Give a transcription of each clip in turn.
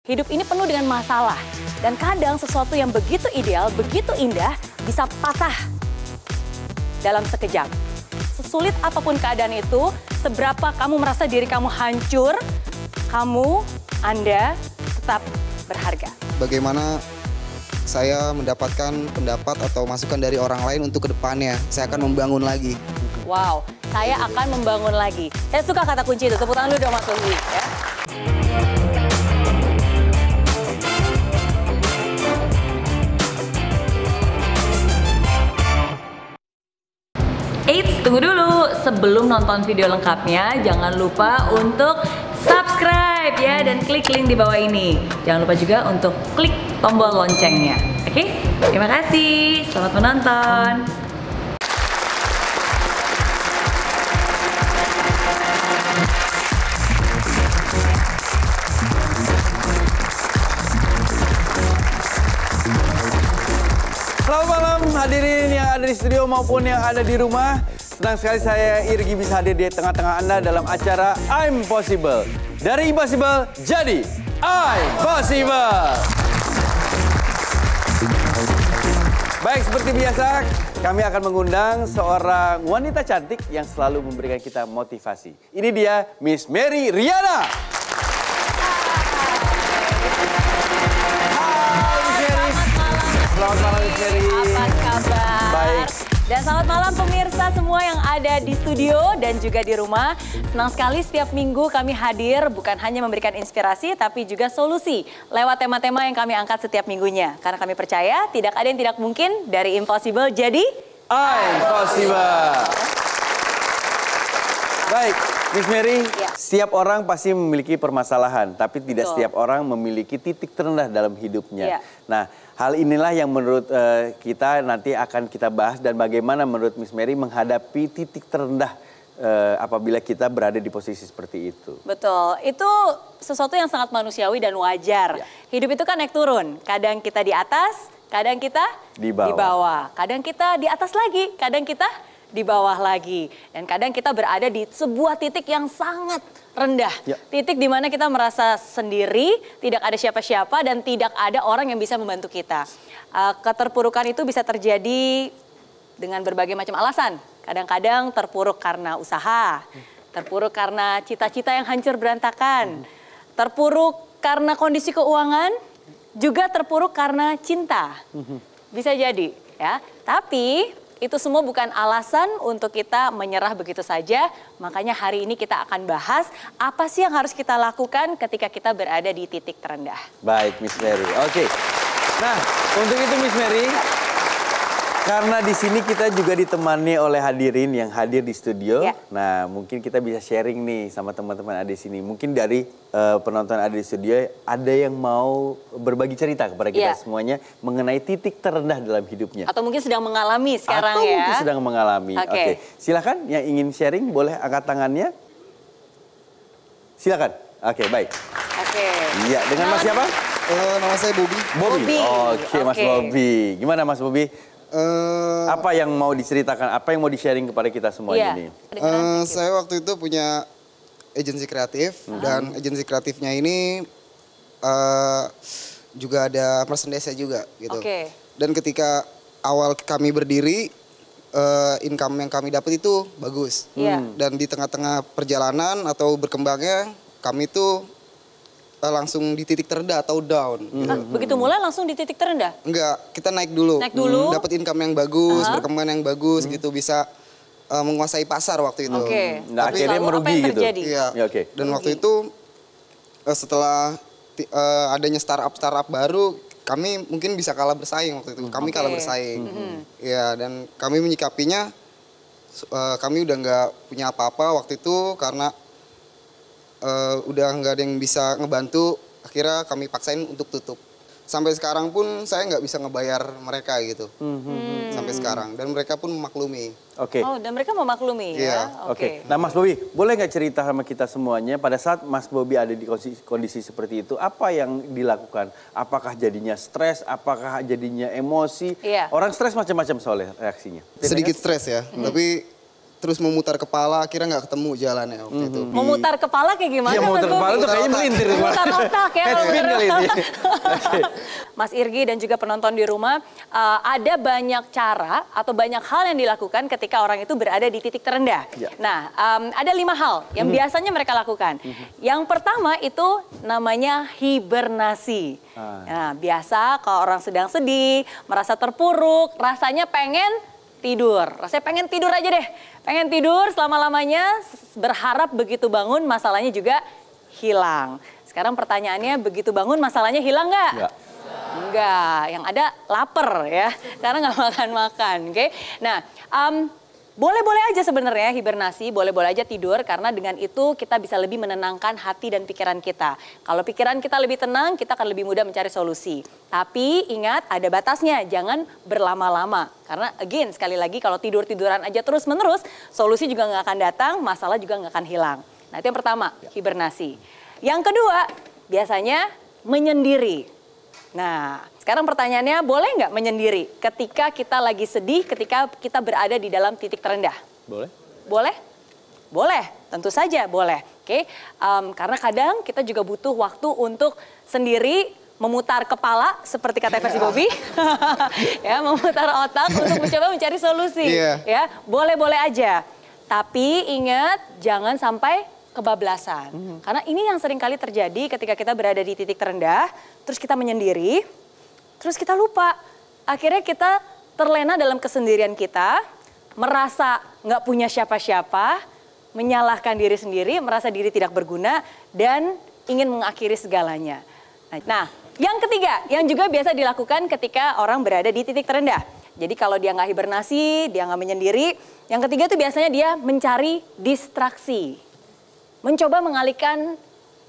hidup ini penuh dengan masalah. Dan kadang sesuatu yang begitu ideal, begitu indah, bisa patah dalam sekejap. Sesulit apapun keadaan itu, seberapa kamu merasa diri kamu hancur, Anda tetap berharga. Bagaimana saya mendapatkan pendapat atau masukan dari orang lain untuk kedepannya. Saya akan membangun lagi. Wow, saya akan membangun lagi. Saya suka kata kunci itu. Tepuk tangan dulu dong Mas Bobi. Ya. Eits, tunggu dulu. Sebelum nonton video lengkapnya, jangan lupa untuk subscribe ya dan klik link di bawah ini. Jangan lupa juga untuk klik tombol loncengnya. Oke? Terima kasih. Selamat menonton. Selamat malam hadirin yang ada di studio maupun yang ada di rumah. Senang sekali saya Irgi bisa hadir di tengah-tengah Anda dalam acara I'm Possible. Dari Impossible jadi I'm Possible. Baik, seperti biasa kami akan mengundang seorang wanita cantik yang selalu memberikan kita motivasi. Ini dia Miss Mary Riana. Selamat malam, Miss Mary. Apa kabar? Baik. Dan selamat malam pemirsa semua yang ada di studio dan juga di rumah. Senang sekali setiap minggu kami hadir bukan hanya memberikan inspirasi tapi juga solusi lewat tema-tema yang kami angkat setiap minggunya. Karena kami percaya tidak ada yang tidak mungkin dari impossible jadi I'm Possible. Baik, Miss Mary, Ya. setiap orang pasti memiliki permasalahan, tapi tidak Betul. setiap orang memiliki titik terendah dalam hidupnya. Ya. Nah, hal inilah yang menurut kita nanti akan kita bahas dan bagaimana menurut Miss Mary menghadapi titik terendah apabila kita berada di posisi seperti itu. Betul, itu sesuatu yang sangat manusiawi dan wajar. Ya. Hidup itu kan naik turun, kadang kita di atas, kadang kita Di bawah. Kadang kita di atas lagi, kadang kita di bawah lagi. Dan kadang kita berada di sebuah titik yang sangat rendah. Ya. Titik di mana kita merasa sendiri, tidak ada siapa-siapa dan tidak ada orang yang bisa membantu kita. Keterpurukan itu bisa terjadi dengan berbagai macam alasan. Kadang-kadang terpuruk karena usaha, terpuruk karena cita-cita yang hancur berantakan, terpuruk karena kondisi keuangan, juga terpuruk karena cinta. Bisa jadi ya, tapi itu semua bukan alasan untuk kita menyerah begitu saja. Makanya hari ini kita akan bahas apa sih yang harus kita lakukan ketika kita berada di titik terendah. Baik, Miss Mary. Oke. Nah, untuk itu Miss Mary, karena di sini kita juga ditemani oleh hadirin yang hadir di studio. Ya. Nah, mungkin kita bisa sharing nih sama teman-teman ada di sini. Mungkin dari penonton ada di studio ada yang mau berbagi cerita kepada kita Ya. semuanya mengenai titik terendah dalam hidupnya. Atau mungkin sedang mengalami sekarang Atau ya. mungkin sedang mengalami. Oke. Oke. Silakan yang ingin sharing boleh angkat tangannya. Silakan. Oke, baik. Oke. Iya, dengan Mas siapa? Nama saya Bobi. Bobby. Oke, Mas Oke. Bobby. Gimana Mas Bobby? Apa yang mau diceritakan, apa yang mau di-sharing kepada kita semuanya nih? Saya waktu itu punya agensi kreatif dan agensi kreatifnya ini juga ada merchandise juga gitu. Oke. Dan ketika awal kami berdiri, income yang kami dapat itu bagus. Iya. Dan di tengah-tengah perjalanan atau berkembangnya kami tuh langsung di titik terendah atau down. Hah, begitu mulai langsung di titik terendah? Enggak, kita naik dulu. Naik dulu. Dapat income yang bagus, berkembang yang bagus gitu, bisa menguasai pasar waktu itu. Oke. Nah, Tapi akhirnya lalu apa merugi yang gitu. terjadi? Iya. Ya, oke. Dan waktu itu setelah adanya startup baru, kami mungkin bisa kalah bersaing waktu itu. Kami kalah bersaing. Iya, dan kami menyikapinya kami udah nggak punya apa-apa waktu itu karena udah nggak ada yang bisa ngebantu. Akhirnya kami paksain untuk tutup. Sampai sekarang pun saya nggak bisa ngebayar mereka gitu. Sampai sekarang. Dan mereka pun memaklumi. Oke. Oh, dan mereka memaklumi Iya. ya? Oke. Nah, Mas Bobi, boleh nggak cerita sama kita semuanya pada saat Mas Bobi ada di kondisi seperti itu, apa yang dilakukan? Apakah jadinya stres? Apakah jadinya emosi? Iya. Orang stres macam-macam soalnya reaksinya. Sedikit stres ya, tapi terus memutar kepala, akhirnya nggak ketemu jalannya waktu itu. Memutar kepala kayak gimana? Iya, memutar Mas kepala Bobi? tuh kayaknya melintir. Memutar otak ya. kalau Headspin bener. kali ini. Mas Irgi dan juga penonton di rumah, ada banyak cara atau banyak hal yang dilakukan ketika orang itu berada di titik terendah. Ya. Nah, ada 5 hal yang biasanya mereka lakukan. Yang pertama itu namanya hibernasi. Nah, biasa kalau orang sedang sedih, merasa terpuruk, rasanya pengen tidur. Rasanya pengen tidur aja deh. Pengen tidur selama-lamanya, berharap begitu bangun masalahnya juga hilang. Sekarang pertanyaannya, begitu bangun masalahnya hilang nggak? Nggak. Enggak, yang ada lapar ya, karena nggak makan-makan, oke? Nah, boleh-boleh aja sebenarnya hibernasi, boleh-boleh aja tidur, karena dengan itu kita bisa lebih menenangkan hati dan pikiran kita. Kalau pikiran kita lebih tenang, kita akan lebih mudah mencari solusi. Tapi ingat, ada batasnya, jangan berlama-lama. Karena again, sekali lagi kalau tidur-tiduran aja terus-menerus, solusi juga nggak akan datang, masalah juga nggak akan hilang. Nah, itu yang pertama, hibernasi. Yang kedua, biasanya menyendiri. Nah, sekarang pertanyaannya, boleh nggak menyendiri ketika kita lagi sedih, ketika kita berada di dalam titik terendah? Boleh? Boleh? Boleh, tentu saja boleh. Oke, karena kadang kita juga butuh waktu untuk sendiri memutar kepala, seperti kata versi Bobi, ya, memutar otak untuk mencoba mencari solusi. Ya, boleh-boleh aja. Tapi ingat, jangan sampai kebablasan. Karena ini yang sering kali terjadi ketika kita berada di titik terendah, terus kita menyendiri, terus kita lupa. Akhirnya kita terlena dalam kesendirian kita, merasa nggak punya siapa-siapa, menyalahkan diri sendiri, merasa diri tidak berguna, dan ingin mengakhiri segalanya. Nah, yang ketiga, yang juga biasa dilakukan ketika orang berada di titik terendah. Jadi kalau dia nggak hibernasi, dia nggak menyendiri, yang ketiga itu biasanya dia mencari distraksi. Mencoba mengalihkan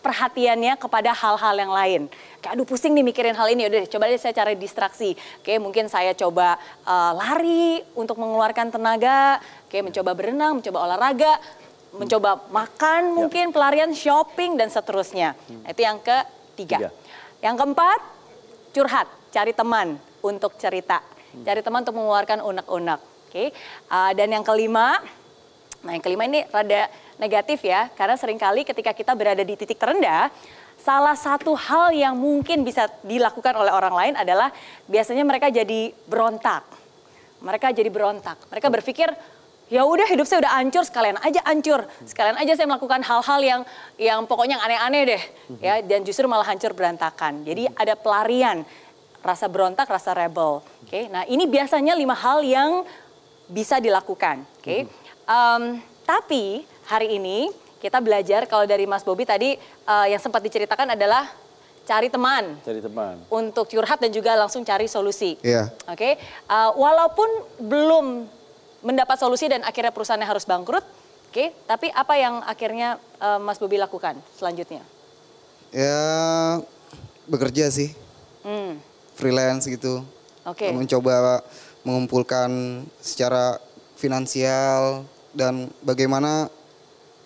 perhatiannya kepada hal-hal yang lain. Kayak aduh pusing nih mikirin hal ini, udah coba deh saya cari distraksi. Oke, mungkin saya coba lari untuk mengeluarkan tenaga, oke, mencoba berenang, mencoba olahraga, mencoba makan mungkin, pelarian, shopping, dan seterusnya. Itu yang ketiga. Yang keempat, curhat, cari teman untuk cerita. Cari teman untuk mengeluarkan unek-unek. Oke, dan yang kelima, nah yang kelima ini rada negatif ya, karena seringkali ketika kita berada di titik terendah, salah satu hal yang mungkin bisa dilakukan oleh orang lain adalah biasanya mereka jadi berontak. Mereka jadi berontak. Mereka berpikir, ya udah hidup saya udah hancur, sekalian aja hancur. Sekalian aja saya melakukan hal-hal yang pokoknya aneh-aneh deh. Ya, dan justru malah hancur berantakan. Jadi ada pelarian, rasa berontak, rasa rebel. Oke, nah ini biasanya 5 hal yang bisa dilakukan. Oke. Tapi hari ini kita belajar kalau dari Mas Bobi tadi yang sempat diceritakan adalah cari teman. Cari teman. Untuk curhat dan juga langsung cari solusi. Iya. Oke. Walaupun belum mendapat solusi dan akhirnya perusahaannya harus bangkrut, oke. Tapi apa yang akhirnya Mas Bobi lakukan selanjutnya? Ya bekerja sih. Freelance gitu. Oke. Mencoba mengumpulkan secara finansial dan bagaimana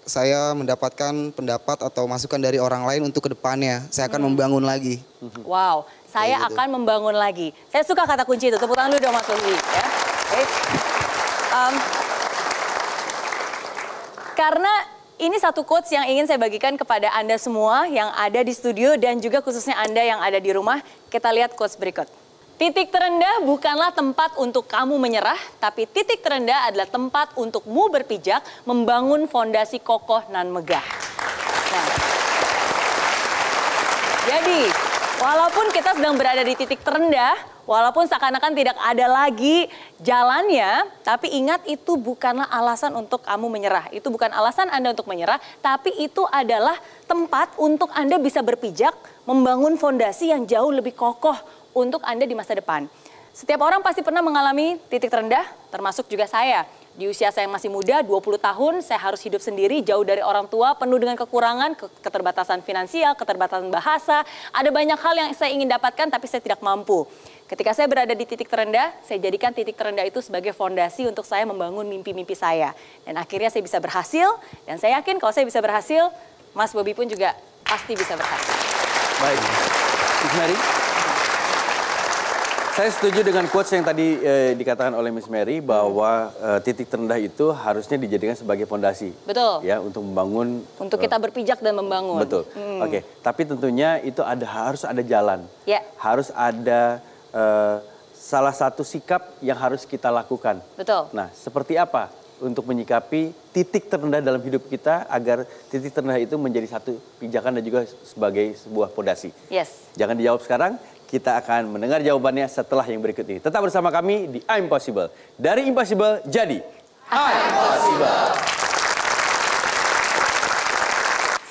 saya mendapatkan pendapat atau masukan dari orang lain untuk kedepannya. Saya akan membangun lagi. Wow, saya akan membangun lagi. Saya suka kata kunci itu. Tepuk tangan dulu dong Mas Bobi. Ya. Okay. Karena ini satu quotes yang ingin saya bagikan kepada Anda semua yang ada di studio dan juga khususnya Anda yang ada di rumah. Kita lihat quotes berikut. Titik terendah bukanlah tempat untuk kamu menyerah, tapi titik terendah adalah tempat untukmu berpijak, membangun fondasi kokoh nan megah. Nah, jadi, walaupun kita sedang berada di titik terendah, walaupun seakan-akan tidak ada lagi jalannya, tapi ingat itu bukanlah alasan untuk kamu menyerah. Itu bukan alasan Anda untuk menyerah, tapi itu adalah tempat untuk Anda bisa berpijak, membangun fondasi yang jauh lebih kokoh untuk Anda di masa depan. Setiap orang pasti pernah mengalami titik terendah, termasuk juga saya. Di usia saya yang masih muda, 20 tahun, saya harus hidup sendiri, jauh dari orang tua, penuh dengan kekurangan, keterbatasan finansial, keterbatasan bahasa. Ada banyak hal yang saya ingin dapatkan, tapi saya tidak mampu. Ketika saya berada di titik terendah, saya jadikan titik terendah itu sebagai fondasi untuk saya membangun mimpi-mimpi saya. Dan akhirnya saya bisa berhasil, dan saya yakin kalau saya bisa berhasil, Mas Bobi pun juga pasti bisa berhasil. Baik, Mary. Saya setuju dengan quotes yang tadi dikatakan oleh Miss Mary bahwa titik terendah itu harusnya dijadikan sebagai fondasi. Betul. Ya, untuk membangun. Untuk kita berpijak dan membangun. Betul. Oke, tapi tentunya itu harus ada jalan. Ya. Harus ada salah satu sikap yang harus kita lakukan. Betul. Nah, seperti apa untuk menyikapi titik terendah dalam hidup kita agar titik terendah itu menjadi satu pijakan dan juga sebagai sebuah fondasi. Yes. Jangan dijawab sekarang. Kita akan mendengar jawabannya setelah yang berikut ini. Tetap bersama kami di I'm Possible. Dari Impossible jadi I'm Possible.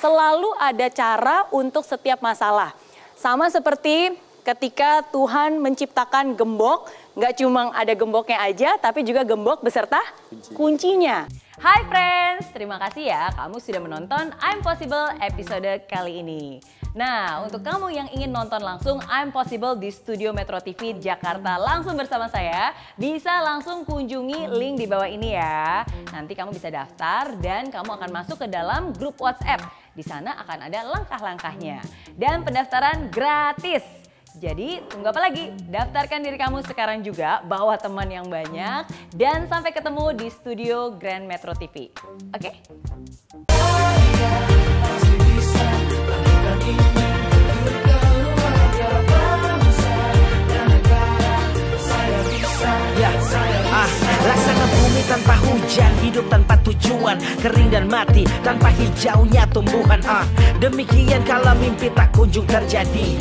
Selalu ada cara untuk setiap masalah. Sama seperti ketika Tuhan menciptakan gembok, nggak cuma ada gemboknya aja, tapi juga gembok beserta kuncinya. Hai friends, terima kasih ya kamu sudah menonton I'm Possible episode kali ini. Nah, untuk kamu yang ingin nonton langsung I'm Possible di Studio Metro TV Jakarta langsung bersama saya, bisa langsung kunjungi link di bawah ini ya. Nanti kamu bisa daftar dan kamu akan masuk ke dalam grup WhatsApp. Di sana akan ada langkah-langkahnya. Dan pendaftaran gratis. Jadi tunggu apa lagi? Daftarkan diri kamu sekarang juga, bawa teman yang banyak, dan sampai ketemu di Studio Grand Metro TV. Oke? Laksana bumi tanpa hujan, hidup tanpa tujuan, kering dan mati tanpa hijaunya tumbuhan. Demikian kalau mimpi tak kunjung terjadi.